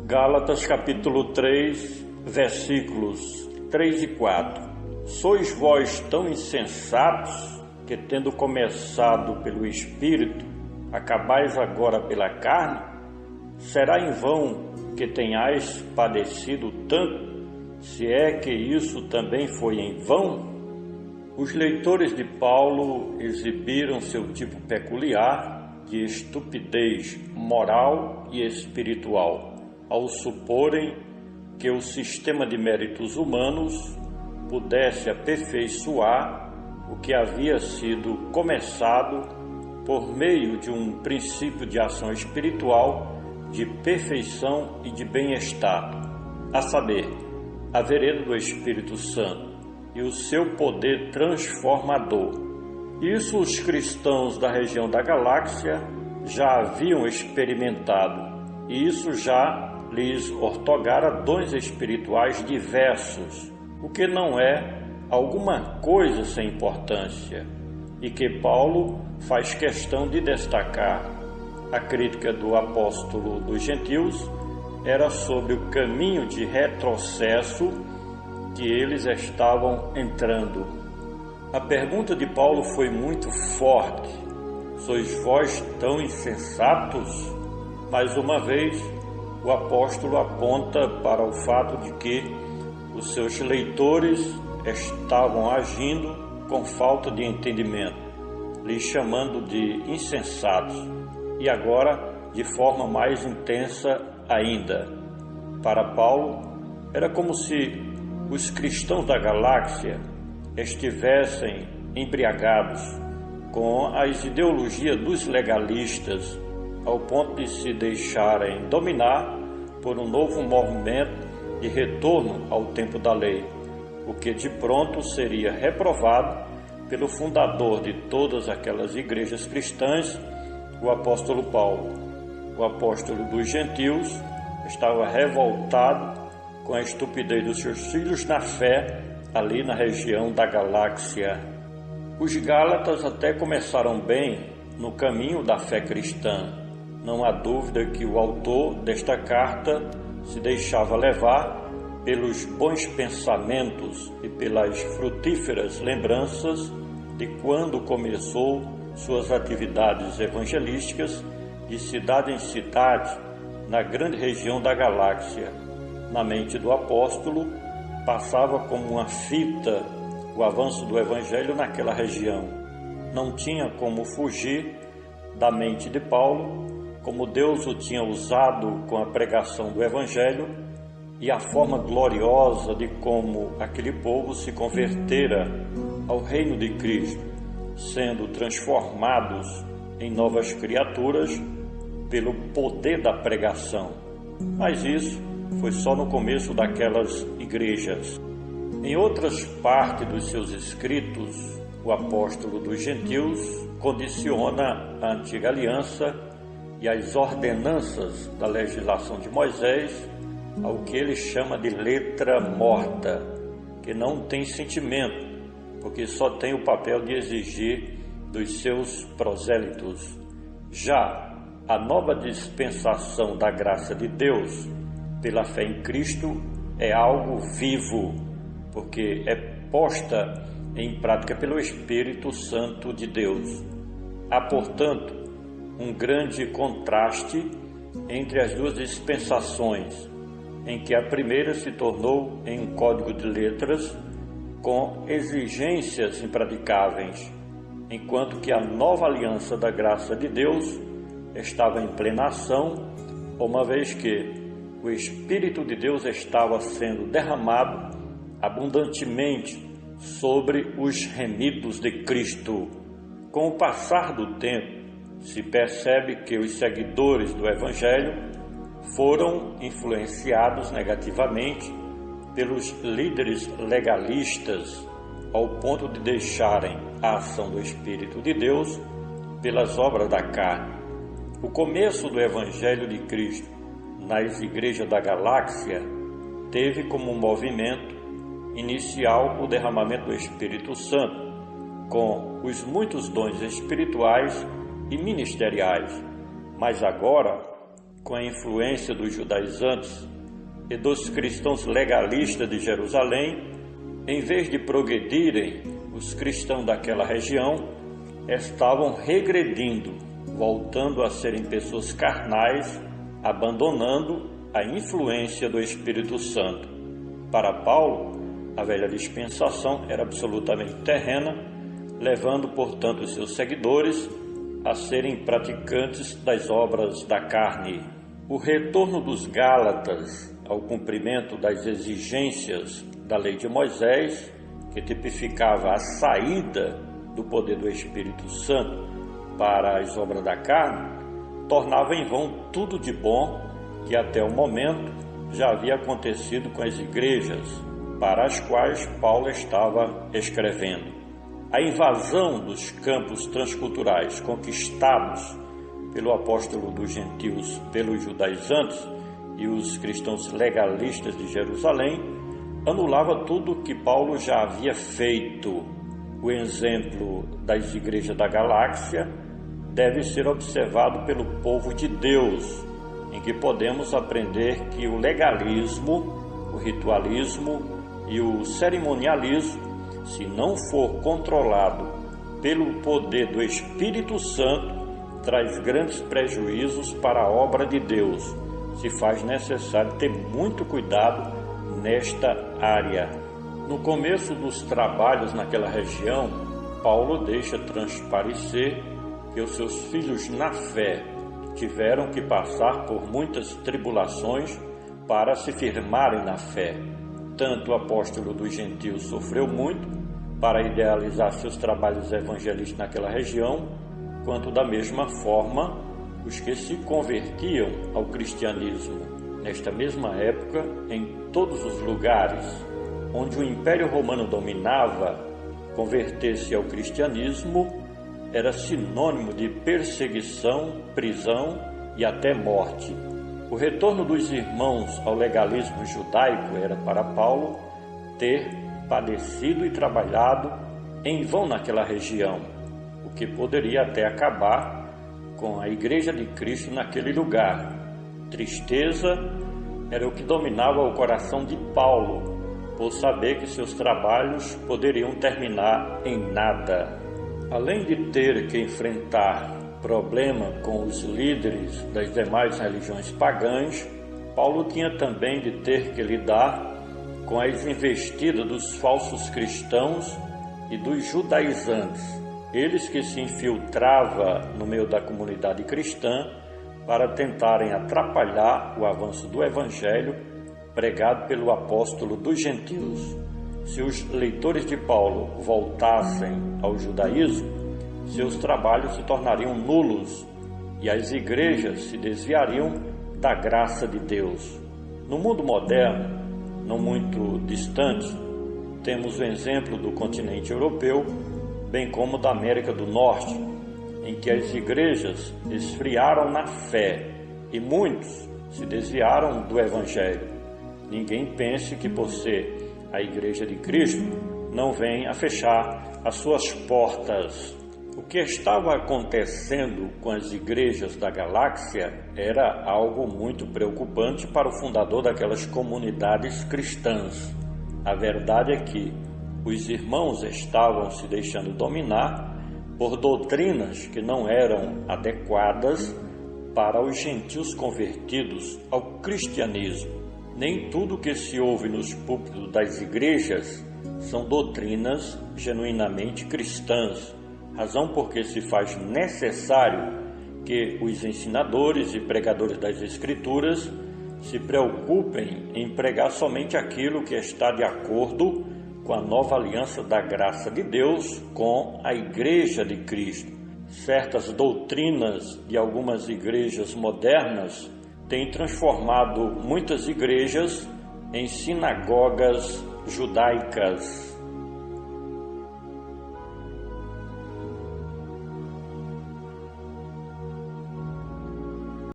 Gálatas capítulo 3, versículos 3 e 4. Sois vós tão insensatos que, tendo começado pelo Espírito, acabais agora pela carne? Será em vão que tenhais padecido tanto, se é que isso também foi em vão? Os leitores de Paulo exibiram seu tipo peculiar de estupidez moral e espiritual, ao suporem que o sistema de méritos humanos pudesse aperfeiçoar o que havia sido começado por meio de um princípio de ação espiritual de perfeição e de bem-estar, a saber, a vereda do Espírito Santo e o seu poder transformador. Isso os cristãos da região da galáxia já haviam experimentado, e isso já lhes ortogara dons espirituais diversos, o que não é alguma coisa sem importância, e que Paulo faz questão de destacar. A crítica do apóstolo dos gentios era sobre o caminho de retrocesso que eles estavam entrando. A pergunta de Paulo foi muito forte: sois vós tão insensatos? Mais uma vez, o apóstolo aponta para o fato de que os seus leitores estavam agindo com falta de entendimento, lhes chamando de insensatos, e agora de forma mais intensa ainda. Para Paulo, era como se os cristãos da galáxia estivessem embriagados com as ideologias dos legalistas, ao ponto de se deixarem dominar por um novo movimento de retorno ao tempo da lei, o que de pronto seria reprovado pelo fundador de todas aquelas igrejas cristãs, o apóstolo Paulo. O apóstolo dos gentios estava revoltado com a estupidez dos seus filhos na fé ali na região da galáxia. Os gálatas até começaram bem no caminho da fé cristã. Não há dúvida que o autor desta carta se deixava levar pelos bons pensamentos e pelas frutíferas lembranças de quando começou suas atividades evangelísticas de cidade em cidade na grande região da galáxia. Na mente do apóstolo passava como uma fita o avanço do evangelho naquela região. Não tinha como fugir da mente de Paulo, como Deus o tinha usado com a pregação do Evangelho e a forma gloriosa de como aquele povo se convertera ao reino de Cristo, sendo transformados em novas criaturas pelo poder da pregação. Mas isso foi só no começo daquelas igrejas. Em outras partes dos seus escritos, o apóstolo dos gentios condiciona a antiga aliança e as ordenanças da legislação de Moisés ao que ele chama de letra morta, que não tem sentimento, porque só tem o papel de exigir dos seus prosélitos. Já a nova dispensação da graça de Deus, pela fé em Cristo, é algo vivo, porque é posta em prática pelo Espírito Santo de Deus. Há, portanto, um grande contraste entre as duas dispensações, em que a primeira se tornou em um código de letras com exigências impraticáveis, enquanto que a nova aliança da graça de Deus estava em plena ação, uma vez que o Espírito de Deus estava sendo derramado abundantemente sobre os remidos de Cristo. Com o passar do tempo, se percebe que os seguidores do Evangelho foram influenciados negativamente pelos líderes legalistas, ao ponto de deixarem a ação do Espírito de Deus pelas obras da carne. O começo do Evangelho de Cristo nas igrejas da galáxia teve como movimento inicial o derramamento do Espírito Santo, com os muitos dons espirituais e ministeriais, mas agora com a influência dos judaizantes e dos cristãos legalistas de Jerusalém, em vez de progredirem, os cristãos daquela região estavam regredindo, voltando a serem pessoas carnais, abandonando a influência do Espírito Santo. Para Paulo, a velha dispensação era absolutamente terrena, levando, portanto, os seus seguidores a serem praticantes das obras da carne. O retorno dos Gálatas ao cumprimento das exigências da lei de Moisés, que tipificava a saída do poder do Espírito Santo para as obras da carne, tornava em vão tudo de bom que até o momento já havia acontecido com as igrejas para as quais Paulo estava escrevendo. A invasão dos campos transculturais conquistados pelo apóstolo dos gentios, pelos judaizantes e os cristãos legalistas de Jerusalém, anulava tudo o que Paulo já havia feito. O exemplo das igrejas da galáxia deve ser observado pelo povo de Deus, em que podemos aprender que o legalismo, o ritualismo e o cerimonialismo, se não for controlado pelo poder do Espírito Santo, traz grandes prejuízos para a obra de Deus. Se faz necessário ter muito cuidado nesta área. No começo dos trabalhos naquela região, Paulo deixa transparecer que os seus filhos na fé tiveram que passar por muitas tribulações para se firmarem na fé. Tanto o apóstolo dos gentios sofreu muito para idealizar seus trabalhos evangelísticos naquela região, quanto da mesma forma os que se convertiam ao cristianismo nesta mesma época em todos os lugares onde o Império Romano dominava. Converter-se ao cristianismo era sinônimo de perseguição, prisão e até morte. O retorno dos irmãos ao legalismo judaico era para Paulo ter padecido e trabalhado em vão naquela região, o que poderia até acabar com a Igreja de Cristo naquele lugar. Tristeza era o que dominava o coração de Paulo, por saber que seus trabalhos poderiam terminar em nada. Além de ter que enfrentar problema com os líderes das demais religiões pagãs, Paulo tinha também de ter que lidar com as investidas dos falsos cristãos e dos judaizantes, eles que se infiltravam no meio da comunidade cristã para tentarem atrapalhar o avanço do Evangelho pregado pelo apóstolo dos gentios. Se os leitores de Paulo voltassem ao judaísmo, seus trabalhos se tornariam nulos e as igrejas se desviariam da graça de Deus. No mundo moderno, não muito distante, temos o exemplo do continente europeu, bem como da América do Norte, em que as igrejas esfriaram na fé e muitos se desviaram do Evangelho. Ninguém pense que por ser a Igreja de Cristo não vem a fechar as suas portas. O que estava acontecendo com as igrejas da galáxia era algo muito preocupante para o fundador daquelas comunidades cristãs. A verdade é que os irmãos estavam se deixando dominar por doutrinas que não eram adequadas para os gentios convertidos ao cristianismo. Nem tudo que se ouve nos púlpitos das igrejas são doutrinas genuinamente cristãs, razão porque se faz necessário que os ensinadores e pregadores das Escrituras se preocupem em pregar somente aquilo que está de acordo com a nova aliança da graça de Deus com a Igreja de Cristo. Certas doutrinas de algumas igrejas modernas têm transformado muitas igrejas em sinagogas judaicas.